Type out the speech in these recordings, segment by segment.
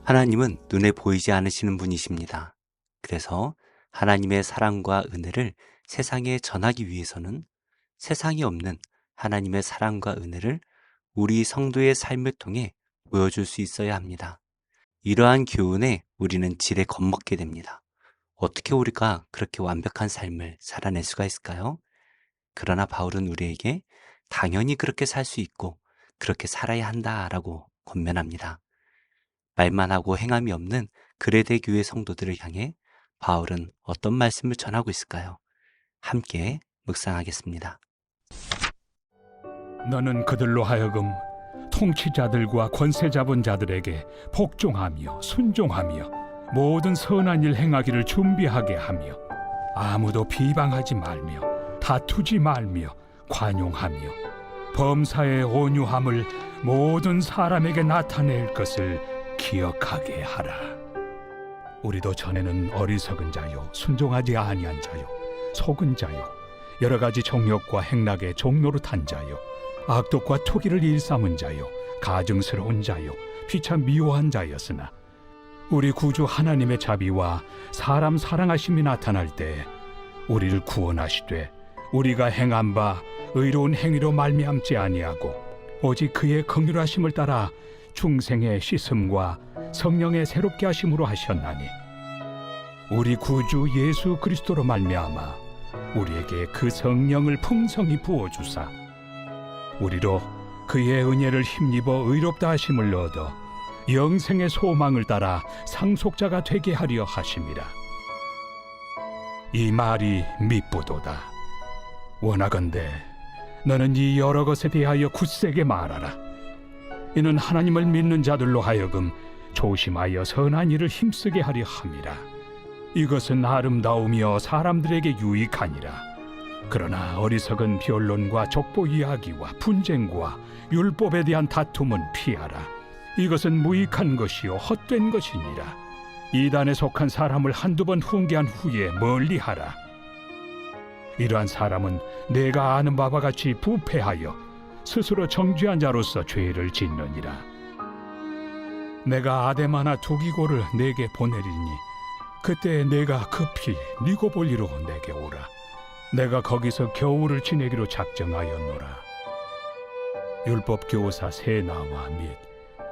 하나님은 눈에 보이지 않으시는 분이십니다. 그래서 하나님의 사랑과 은혜를 세상에 전하기 위해서는 세상이 없는 하나님의 사랑과 은혜를 우리 성도의 삶을 통해 보여줄 수 있어야 합니다. 이러한 교훈에 우리는 지레 겁먹게 됩니다. 어떻게 우리가 그렇게 완벽한 삶을 살아낼 수가 있을까요? 그러나 바울은 우리에게 당연히 그렇게 살 수 있고 그렇게 살아야 한다라고 권면합니다. 말만 하고 행함이 없는 그레데 교회 성도들을 향해 바울은 어떤 말씀을 전하고 있을까요? 함께 묵상하겠습니다. 너는 그들로 하여금 통치자들과 권세 잡은 자들에게 복종하며 순종하며 모든 선한 일 행하기를 준비하게 하며 아무도 비방하지 말며 다투지 말며 관용하며 범사의 온유함을 모든 사람에게 나타낼 것을 기억하게 하라. 우리도 전에는 어리석은 자요 순종하지 아니한 자요 속은 자요 여러 가지 정욕과 행락의 종노릇한 자요 악독과 투기를 일삼은 자요 가증스러운 자요 피차 미워한 자였으나 우리 구주 하나님의 자비와 사람 사랑하심이 나타날 때 우리를 구원하시되 우리가 행한 바 의로운 행위로 말미암지 아니하고 오직 그의 긍휼하심을 따라 중생의 씻음과 성령의 새롭게 하심으로 하셨나니 우리 구주 예수 그리스도로 말미암아 우리에게 그 성령을 풍성히 부어주사 우리로 그의 은혜를 힘입어 의롭다 하심을 얻어 영생의 소망을 따라 상속자가 되게 하려 하심이라. 이 말이 미쁘도다. 원하건대 너는 이 여러 것에 대하여 굳세게 말하라. 이는 하나님을 믿는 자들로 하여금 조심하여 선한 일을 힘쓰게 하려 함이라. 이것은 아름다우며 사람들에게 유익하니라. 그러나 어리석은 변론과 족보 이야기와 분쟁과 율법에 대한 다툼은 피하라. 이것은 무익한 것이요 헛된 것이니라. 이단에 속한 사람을 한두 번 훈계한 후에 멀리하라. 이러한 사람은 내가 아는 바와 같이 부패하여 스스로 정죄한 자로서 죄를 짓느니라. 내가 아데마나 두기고를 내게 보내리니 그때 내가 급히 니고볼리로 내게 오라. 내가 거기서 겨울을 지내기로 작정하였노라. 율법 교사 세나와 및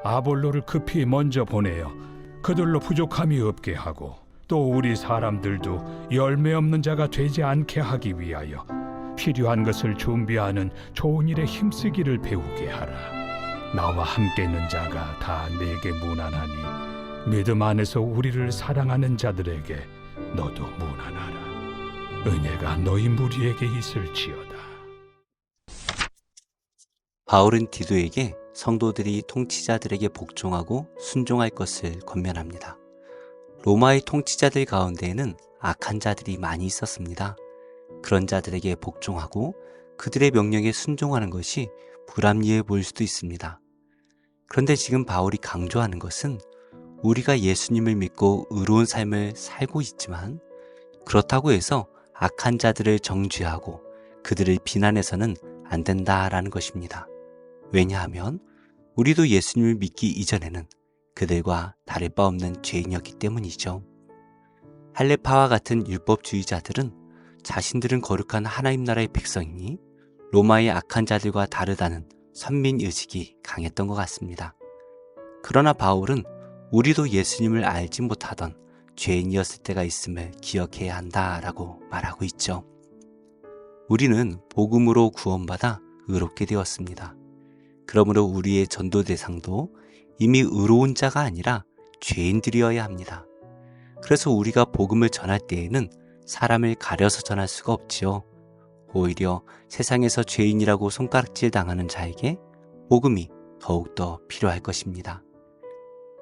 아볼로를 급히 먼저 보내어 그들로 부족함이 없게 하고 또 우리 사람들도 열매 없는 자가 되지 않게 하기 위하여 필요한 것을 준비하는 좋은 일에 힘쓰기를 배우게 하라. 나와 함께 있는 자가 다 내게 무난하니 믿음 안에서 우리를 사랑하는 자들에게 너도 무난하라. 은혜가 너희 무리에게 있을지어다. 바울은 디도에게 성도들이 통치자들에게 복종하고 순종할 것을 권면합니다. 로마의 통치자들 가운데에는 악한 자들이 많이 있었습니다. 그런 자들에게 복종하고 그들의 명령에 순종하는 것이 불합리해 보일 수도 있습니다. 그런데 지금 바울이 강조하는 것은 우리가 예수님을 믿고 의로운 삶을 살고 있지만 그렇다고 해서 악한 자들을 정죄하고 그들을 비난해서는 안 된다라는 것입니다. 왜냐하면 우리도 예수님을 믿기 이전에는 그들과 다를 바 없는 죄인이었기 때문이죠. 할레파와 같은 율법주의자들은 자신들은 거룩한 하나님 나라의 백성이니 로마의 악한 자들과 다르다는 선민의식이 강했던 것 같습니다. 그러나 바울은 우리도 예수님을 알지 못하던 죄인이었을 때가 있음을 기억해야 한다라고 말하고 있죠. 우리는 복음으로 구원받아 의롭게 되었습니다. 그러므로 우리의 전도 대상도 이미 의로운 자가 아니라 죄인들이어야 합니다. 그래서 우리가 복음을 전할 때에는 사람을 가려서 전할 수가 없지요. 오히려 세상에서 죄인이라고 손가락질 당하는 자에게 복음이 더욱더 필요할 것입니다.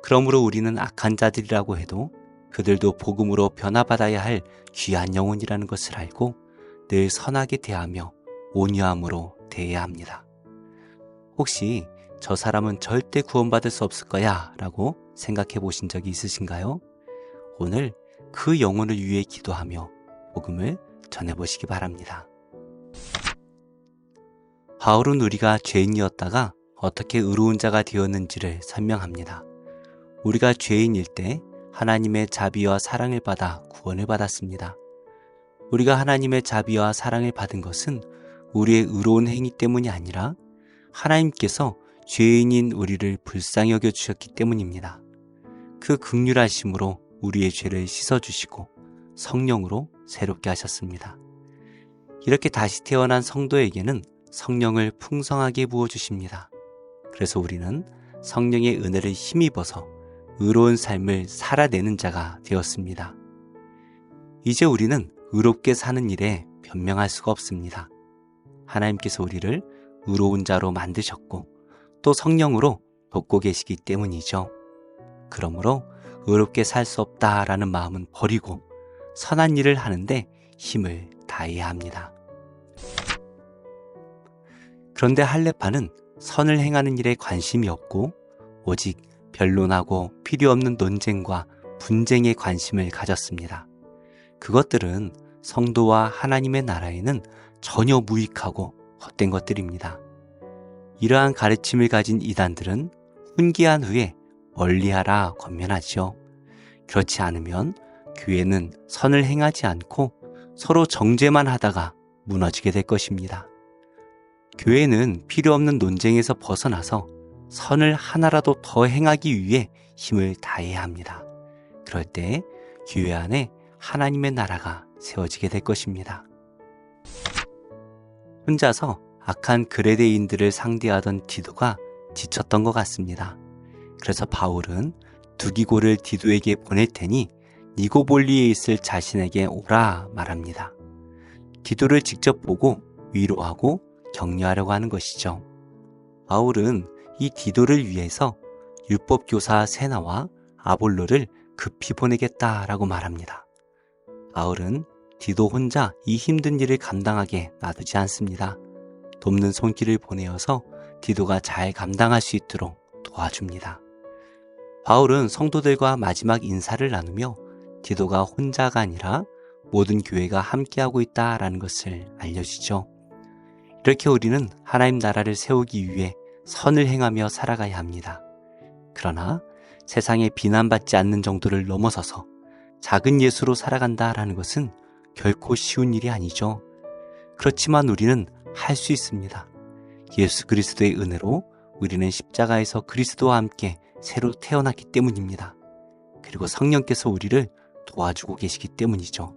그러므로 우리는 악한 자들이라고 해도 그들도 복음으로 변화받아야 할 귀한 영혼이라는 것을 알고 늘 선하게 대하며 온유함으로 대해야 합니다. 혹시 저 사람은 절대 구원받을 수 없을 거야 라고 생각해 보신 적이 있으신가요? 오늘 그 영혼을 위해 기도하며 복음을 전해보시기 바랍니다. 바울은 우리가 죄인이었다가 어떻게 의로운 자가 되었는지를 설명합니다. 우리가 죄인일 때 하나님의 자비와 사랑을 받아 구원을 받았습니다. 우리가 하나님의 자비와 사랑을 받은 것은 우리의 의로운 행위 때문이 아니라 하나님께서 죄인인 우리를 불쌍히 여겨주셨기 때문입니다. 그 긍휼하심으로 우리의 죄를 씻어주시고 성령으로 새롭게 하셨습니다. 이렇게 다시 태어난 성도에게는 성령을 풍성하게 부어주십니다. 그래서 우리는 성령의 은혜를 힘입어서 의로운 삶을 살아내는 자가 되었습니다. 이제 우리는 의롭게 사는 일에 변명할 수가 없습니다. 하나님께서 우리를 의로운 자로 만드셨고 또 성령으로 돕고 계시기 때문이죠. 그러므로 의롭게 살 수 없다라는 마음은 버리고 선한 일을 하는데 힘을 다해야 합니다. 그런데 할례파는 선을 행하는 일에 관심이 없고 오직 변론하고 필요 없는 논쟁과 분쟁에 관심을 가졌습니다. 그것들은 성도와 하나님의 나라에는 전혀 무익하고 헛된 것들입니다. 이러한 가르침을 가진 이단들은 훈계한 후에 멀리하라 권면하지요. 그렇지 않으면 교회는 선을 행하지 않고 서로 정죄만 하다가 무너지게 될 것입니다. 교회는 필요 없는 논쟁에서 벗어나서 선을 하나라도 더 행하기 위해 힘을 다해야 합니다. 그럴 때 교회 안에 하나님의 나라가 세워지게 될 것입니다. 혼자서 악한 그레데인들을 상대하던 디도가 지쳤던 것 같습니다. 그래서 바울은 두기고를 디도에게 보낼 테니 니고볼리에 있을 자신에게 오라 말합니다. 디도를 직접 보고 위로하고 격려하려고 하는 것이죠. 바울은 이 디도를 위해서 율법교사 세나와 아볼로를 급히 보내겠다라고 말합니다. 바울은 디도 혼자 이 힘든 일을 감당하게 놔두지 않습니다. 돕는 손길을 보내어서 디도가 잘 감당할 수 있도록 도와줍니다. 바울은 성도들과 마지막 인사를 나누며 디도가 혼자가 아니라 모든 교회가 함께하고 있다라는 것을 알려주죠. 이렇게 우리는 하나님 나라를 세우기 위해 선을 행하며 살아가야 합니다. 그러나 세상에 비난받지 않는 정도를 넘어서서 작은 예수로 살아간다라는 것은 결코 쉬운 일이 아니죠. 그렇지만 우리는 할 수 있습니다. 예수 그리스도의 은혜로 우리는 십자가에서 그리스도와 함께 새로 태어났기 때문입니다. 그리고 성령께서 우리를 도와주고 계시기 때문이죠.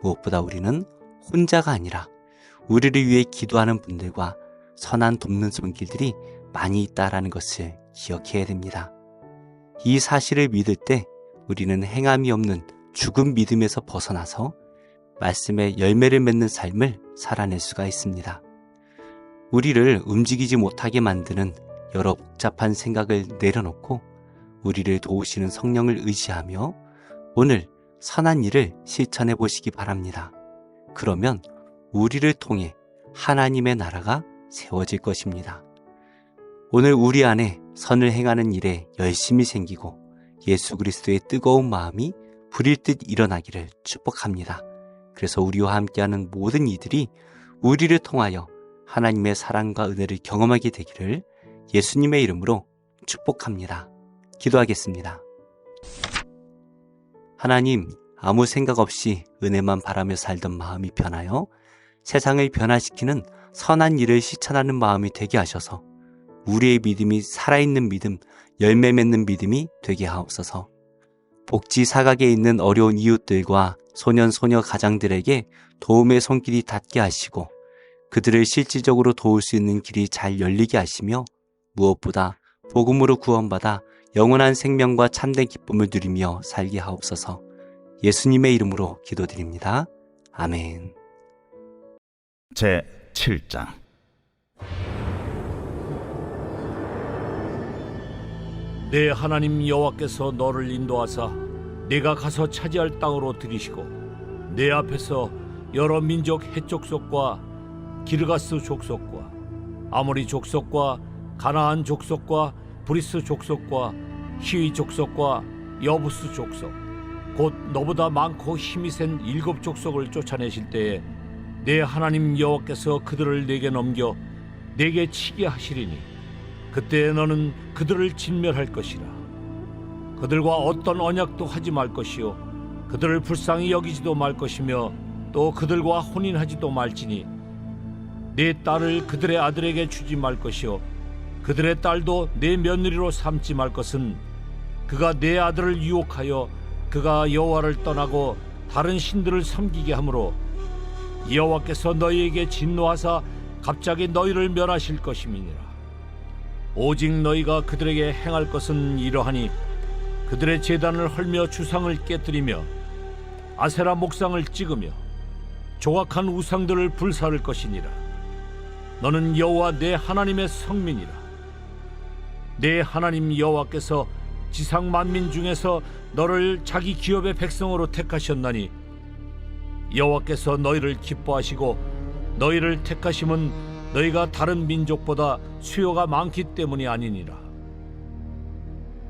무엇보다 우리는 혼자가 아니라 우리를 위해 기도하는 분들과 선한 돕는 손길들이 많이 있다라는 것을 기억해야 됩니다. 이 사실을 믿을 때 우리는 행함이 없는 죽은 믿음에서 벗어나서 말씀의 열매를 맺는 삶을 살아낼 수가 있습니다. 우리를 움직이지 못하게 만드는 여러 복잡한 생각을 내려놓고 우리를 도우시는 성령을 의지하며 오늘 선한 일을 실천해 보시기 바랍니다. 그러면 우리를 통해 하나님의 나라가 세워질 것입니다. 오늘 우리 안에 선을 행하는 일에 열심이 생기고 예수 그리스도의 뜨거운 마음이 불일 듯 일어나기를 축복합니다. 그래서 우리와 함께하는 모든 이들이 우리를 통하여 하나님의 사랑과 은혜를 경험하게 되기를 예수님의 이름으로 축복합니다. 기도하겠습니다. 하나님, 아무 생각 없이 은혜만 바라며 살던 마음이 변하여 세상을 변화시키는 선한 일을 실천하는 마음이 되게 하셔서 우리의 믿음이 살아있는 믿음, 열매 맺는 믿음이 되게 하옵소서. 복지 사각에 있는 어려운 이웃들과 소년 소녀 가장들에게 도움의 손길이 닿게 하시고 그들을 실질적으로 도울 수 있는 길이 잘 열리게 하시며 무엇보다 복음으로 구원받아 영원한 생명과 참된 기쁨을 누리며 살게 하옵소서. 예수님의 이름으로 기도드립니다. 아멘. 제 7장. 내 하나님 여호와께서 너를 인도하사 네가 가서 차지할 땅으로 들이시고 내 앞에서 여러 민족 헷족속과 기르가스 족속과 아모리 족속과 가나안 족속과 브리스 족속과 히위 족속과 여부스 족속 곧 너보다 많고 힘이 센 7 족속을 쫓아내실 때에 내 하나님 여호와께서 그들을 내게 넘겨 내게 치게 하시리니 그때 너는 그들을 진멸할 것이라. 그들과 어떤 언약도 하지 말 것이요 그들을 불쌍히 여기지도 말 것이며 또 그들과 혼인하지도 말지니 네 딸을 그들의 아들에게 주지 말 것이요 그들의 딸도 내 며느리로 삼지 말 것은 그가 내 아들을 유혹하여 그가 여호와를 떠나고 다른 신들을 섬기게 하므로 여호와께서 너희에게 진노하사 갑자기 너희를 멸하실 것임이니라. 오직 너희가 그들에게 행할 것은 이러하니 그들의 제단을 헐며 주상을 깨뜨리며 아세라 목상을 찍으며 조각한 우상들을 불사를 것이니라. 너는 여호와 내 하나님의 성민이라. 내 하나님 여호와께서 지상 만민 중에서 너를 자기 기업의 백성으로 택하셨나니 여호와께서 너희를 기뻐하시고 너희를 택하심은 너희가 다른 민족보다 수요가 많기 때문이 아니니라.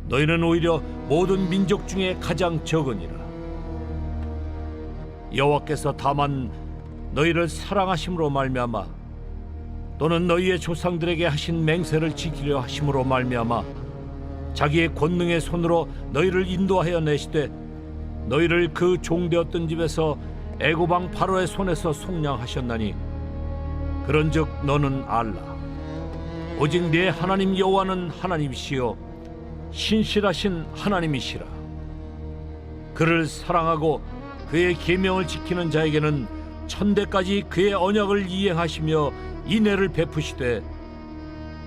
너희는 오히려 모든 민족 중에 가장 적으니라. 여호와께서 다만 너희를 사랑하심으로 말미암아 또는 너희의 조상들에게 하신 맹세를 지키려 하심으로 말미암아 자기의 권능의 손으로 너희를 인도하여 내시되 너희를 그 종되었던 집에서 애굽 왕 바로의 손에서 속량하셨나니 그런즉 너는 알라. 오직 네 하나님 여호와는 하나님이시요 신실하신 하나님이시라. 그를 사랑하고 그의 계명을 지키는 자에게는 천대까지 그의 언약을 이행하시며 인애를 베푸시되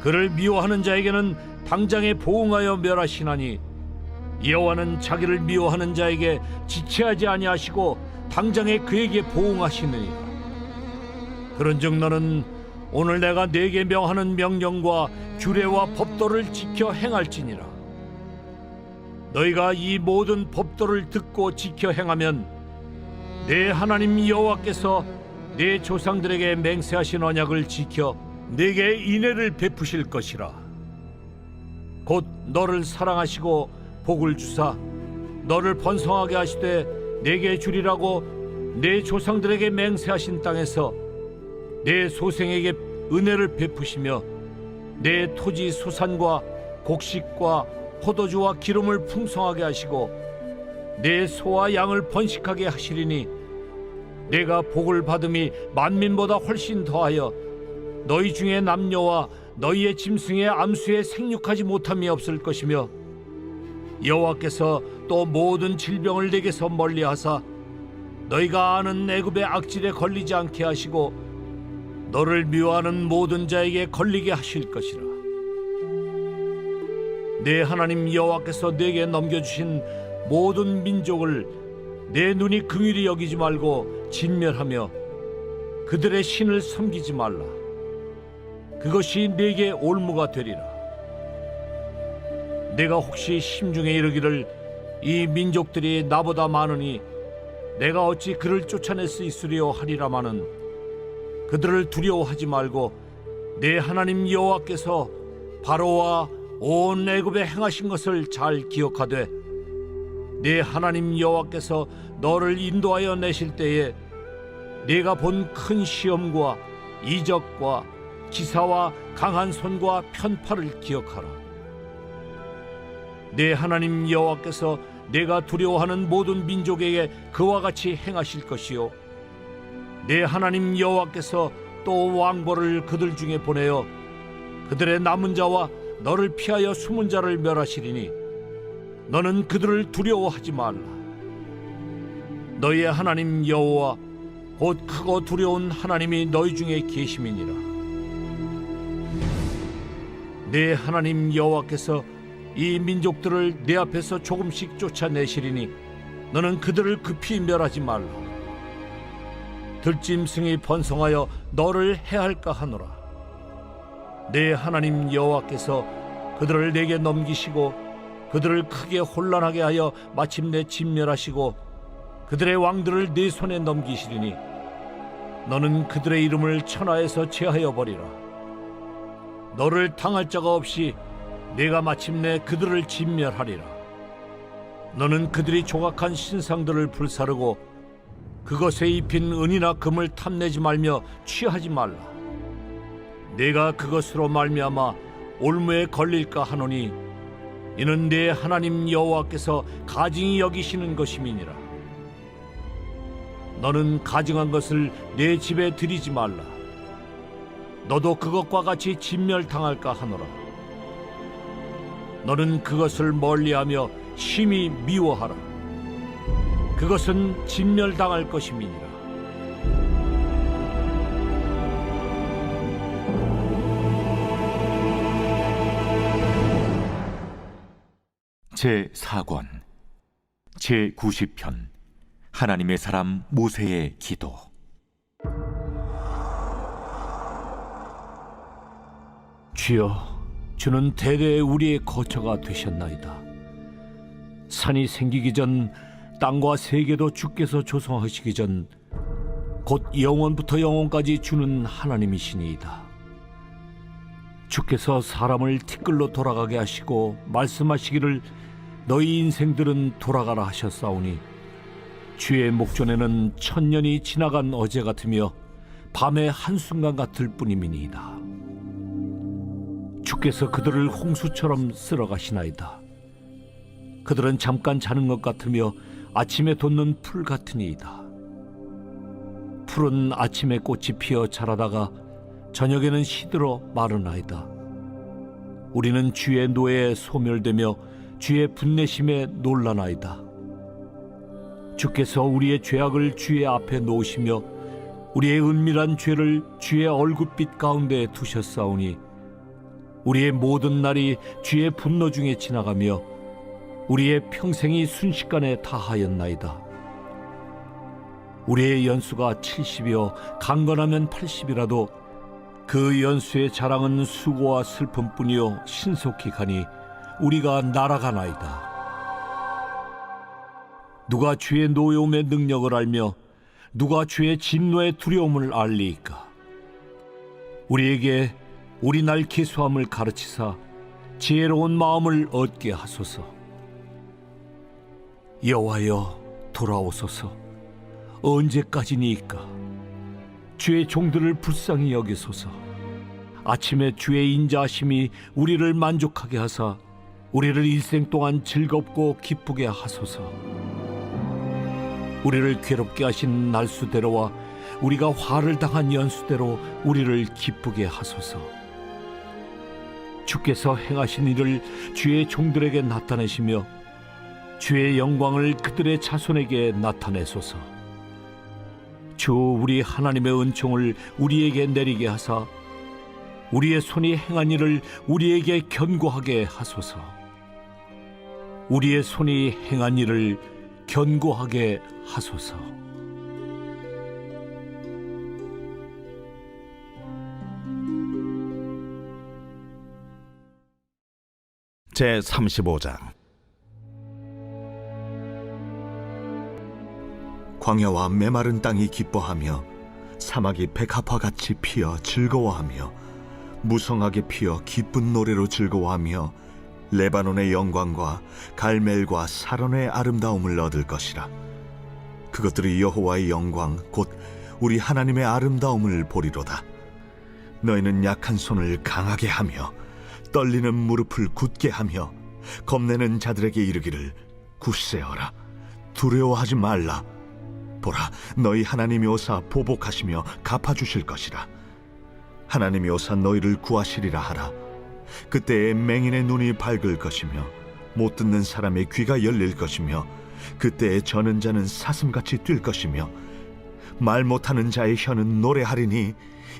그를 미워하는 자에게는 당장에 보응하여 멸하시나니 여호와는 자기를 미워하는 자에게 지체하지 아니하시고 당장에 그에게 보응하시느니라. 그런즉 너는 오늘 내가 네게 명하는 명령과 규례와 법도를 지켜 행할지니라. 너희가 이 모든 법도를 듣고 지켜 행하면 내 하나님 여호와께서 내 조상들에게 맹세하신 언약을 지켜 네게 인애를 베푸실 것이라. 곧 너를 사랑하시고 복을 주사 너를 번성하게 하시되 내게 주리라고 내 조상들에게 맹세하신 땅에서 내 소생에게 은혜를 베푸시며 내 토지 소산과 곡식과 포도주와 기름을 풍성하게 하시고 내 소와 양을 번식하게 하시리니 내가 복을 받음이 만민보다 훨씬 더하여 너희 중에 남녀와 너희의 짐승의 암수에 생육하지 못함이 없을 것이며 여호와께서 또 모든 질병을 내게서 멀리하사 너희가 아는 애굽의 악질에 걸리지 않게 하시고 너를 미워하는 모든 자에게 걸리게 하실 것이라. 내 하나님 여호와께서 내게 넘겨주신 모든 민족을 내 눈이 긍휼히 여기지 말고 진멸하며 그들의 신을 섬기지 말라. 그것이 내게 올무가 되리라. 내가 혹시 심중에 이르기를 이 민족들이 나보다 많으니 내가 어찌 그를 쫓아낼 수 있으리요 하리라마는 그들을 두려워하지 말고 내 하나님 여호와께서 바로와 온 애굽에 행하신 것을 잘 기억하되 내 하나님 여호와께서 너를 인도하여 내실 때에 네가 본 큰 시험과 이적과 기사와 강한 손과 편팔을 기억하라. 내 하나님 여호와께서 내가 두려워하는 모든 민족에게 그와 같이 행하실 것이요 내 하나님 여호와께서 또 왕벌을 그들 중에 보내어 그들의 남은 자와 너를 피하여 숨은 자를 멸하시리니 너는 그들을 두려워하지 말라. 너희의 하나님 여호와 곧 크고 두려운 하나님이 너희 중에 계심이니라. 내 하나님 여호와께서 이 민족들을 내 앞에서 조금씩 쫓아내시리니 너는 그들을 급히 멸하지 말라. 들짐승이 번성하여 너를 해할까 하노라. 내 하나님 여호와께서 그들을 내게 넘기시고 그들을 크게 혼란하게 하여 마침내 진멸하시고 그들의 왕들을 네 손에 넘기시리니 너는 그들의 이름을 천하에서 제하여 버리라. 너를 당할 자가 없이 내가 마침내 그들을 진멸하리라. 너는 그들이 조각한 신상들을 불사르고 그것에 입힌 은이나 금을 탐내지 말며 취하지 말라. 내가 그것으로 말미암아 올무에 걸릴까 하노니 이는 내 하나님 여호와께서 가증히 여기시는 것임이니라. 너는 가증한 것을 내 집에 들이지 말라. 너도 그것과 같이 진멸당할까 하노라. 너는 그것을 멀리하며 심히 미워하라. 그것은 진멸당할 것임이니라. 제4권 제90편 하나님의 사람 모세의 기도. 주여, 주는 대대 우리의 거처가 되셨나이다. 산이 생기기 전 땅과 세계도 주께서 조성하시기 전 곧 영원부터 영원까지 주는 하나님이시니이다. 주께서 사람을 티끌로 돌아가게 하시고 말씀하시기를 너희 인생들은 돌아가라 하셨사오니 주의 목전에는 천년이 지나간 어제 같으며 밤의 한순간 같을 뿐임이니이다. 주께서 그들을 홍수처럼 쓸어가시나이다. 그들은 잠깐 자는 것 같으며 아침에 돋는 풀 같으니이다. 풀은 아침에 꽃이 피어 자라다가 저녁에는 시들어 마르나이다. 우리는 주의 노에 소멸되며 주의 분내심에 놀라나이다. 주께서 우리의 죄악을 주의 앞에 놓으시며 우리의 은밀한 죄를 주의 얼굴빛 가운데 두셨사오니 우리의 모든 날이 주의 분노 중에 지나가며 우리의 평생이 순식간에 다하였나이다. 우리의 연수가 70이요 강건하면 80이라도 그 연수의 자랑은 수고와 슬픔뿐이요 신속히 가니 우리가 날아가나이다. 누가 주의 노여움의 능력을 알며 누가 주의 진노의 두려움을 알리이까? 우리에게 우리 날 계수함을 가르치사 지혜로운 마음을 얻게 하소서. 여호와여, 돌아오소서. 언제까지니이까? 주의 종들을 불쌍히 여기소서. 아침에 주의 인자하심이 우리를 만족하게 하사 우리를 일생 동안 즐겁고 기쁘게 하소서. 우리를 괴롭게 하신 날수대로와 우리가 화를 당한 연수대로 우리를 기쁘게 하소서. 주께서 행하신 일을 주의 종들에게 나타내시며 주의 영광을 그들의 자손에게 나타내소서. 주 우리 하나님의 은총을 우리에게 내리게 하사 우리의 손이 행한 일을 우리에게 견고하게 하소서. 우리의 손이 행한 일을 견고하게 하소서. 제35장 광야와 메마른 땅이 기뻐하며 사막이 백합화같이 피어 즐거워하며 무성하게 피어 기쁜 노래로 즐거워하며 레바논의 영광과 갈멜과 사론의 아름다움을 얻을 것이라. 그것들이 여호와의 영광 곧 우리 하나님의 아름다움을 보리로다. 너희는 약한 손을 강하게 하며 떨리는 무릎을 굳게 하며 겁내는 자들에게 이르기를 굳세어라, 두려워하지 말라. 보라, 너희 하나님이 오사 보복하시며 갚아주실 것이라. 하나님이 오사 너희를 구하시리라 하라. 그때에 맹인의 눈이 밝을 것이며 못 듣는 사람의 귀가 열릴 것이며 그때에 저는 자는 사슴같이 뛸 것이며 말 못하는 자의 혀는 노래하리니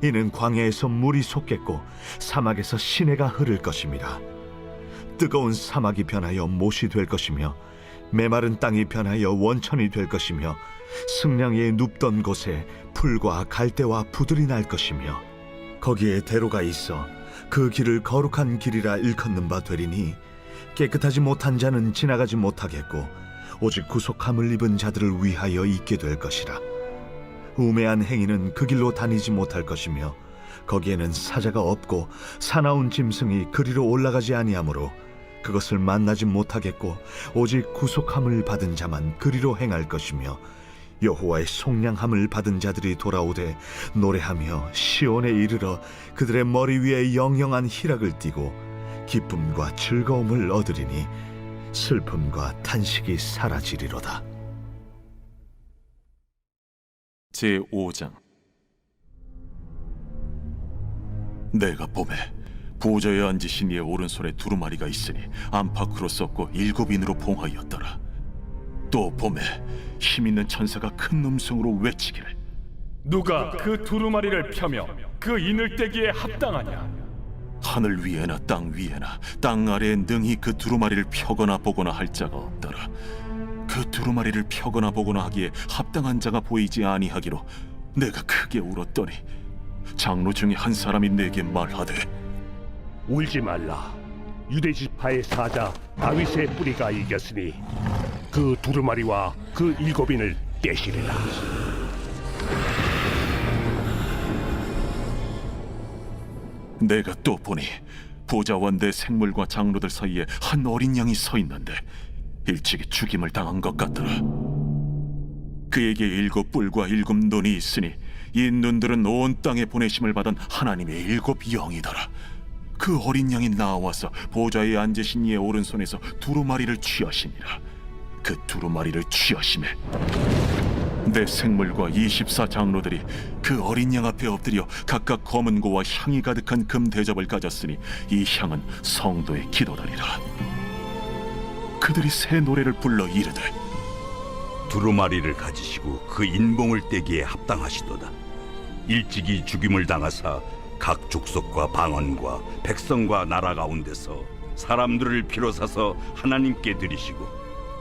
이는 광야에서 물이 솟겠고 사막에서 시내가 흐를 것임이라. 뜨거운 사막이 변하여 못이 될 것이며 메마른 땅이 변하여 원천이 될 것이며 승량이 눕던 곳에 풀과 갈대와 부들이 날 것이며 거기에 대로가 있어 그 길을 거룩한 길이라 일컫는 바 되리니 깨끗하지 못한 자는 지나가지 못하겠고 오직 구속함을 입은 자들을 위하여 있게 될 것이라. 우매한 행위는 그 길로 다니지 못할 것이며 거기에는 사자가 없고 사나운 짐승이 그리로 올라가지 아니하므로 그것을 만나지 못하겠고 오직 구속함을 받은 자만 그리로 행할 것이며 여호와의 속량함을 받은 자들이 돌아오되 노래하며 시온에 이르러 그들의 머리 위에 영영한 희락을 띠고 기쁨과 즐거움을 얻으리니 슬픔과 탄식이 사라지리로다. 제5장. 내가 보매 보좌에 앉으신 이의 오른손에 두루마리가 있으니 안팎으로 썼고 7인으로 봉하였더라. 또 보매 힘있는 천사가 큰 음성으로 외치기를, 누가 그 두루마리를 펴며 그 이늘대기에 합당하냐? 하늘 위에나 땅 위에나 땅 아래에 능히 그 두루마리를 펴거나 보거나 할 자가 없더라. 그 두루마리를 펴거나 보거나 하기에 합당한 자가 보이지 아니하기로 내가 크게 울었더니 장로 중에 한 사람이 내게 말하되, 울지 말라. 유대 지파의 사자 다윗의 뿌리가 이겼으니 그 두루마리와 그 7인을 떼시리라. 내가 또 보니 보좌와 내 생물과 장로들 사이에 한 어린 양이 서 있는데 일찍이 죽임을 당한 것 같더라. 그에게 7뿔과 7눈이 있으니 이 눈들은 온 땅에 보내심을 받은 하나님의 7영이더라. 그 어린 양이 나와서 보좌에 앉으신 이의 오른손에서 두루마리를 취하시니라. 그 두루마리를 취하심에 내 생물과 24장로들이 그 어린 양 앞에 엎드려 각각 검은 고와 향이 가득한 금 대접을 가졌으니 이 향은 성도의 기도다니라. 그들이 새 노래를 불러 이르되, 두루마리를 가지시고 그 인봉을 떼기에 합당하시도다. 일찍이 죽임을 당하사 각 족속과 방언과 백성과 나라 가운데서 사람들을 피로 사서 하나님께 드리시고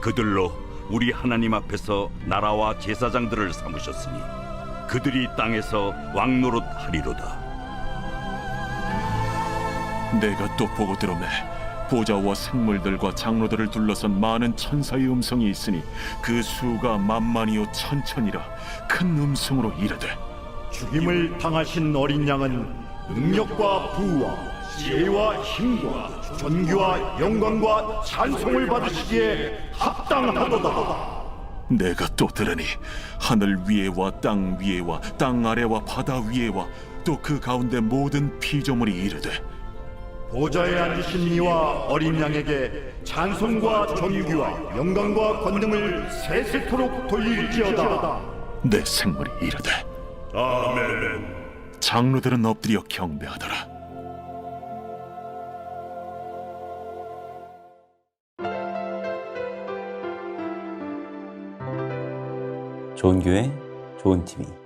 그들로 우리 하나님 앞에서 나라와 제사장들을 삼으셨으니 그들이 땅에서 왕노릇 하리로다. 내가 또 보고 들으매 보좌와 생물들과 장로들을 둘러선 많은 천사의 음성이 있으니 그 수가 만만이요 천천이라 큰 음성으로 이르되, 죽임을 당하신 어린 양은 능력과 부와 지혜와 힘과 존귀와 영광과 찬송을 받으시기에 합당하도다. 내가 또 들으니 하늘 위에와 땅 위에와 땅 아래와 바다 위에와 또 그 가운데 모든 피조물이 이르되, 보좌에 앉으신 이와 어린 양에게 찬송과 존귀와 영광과 권능을 세세토록 돌릴지어다. 내 생물이 이르되, 아멘. 장로들은 엎드려 경배하더라. 좋은 교회, 좋은 TV.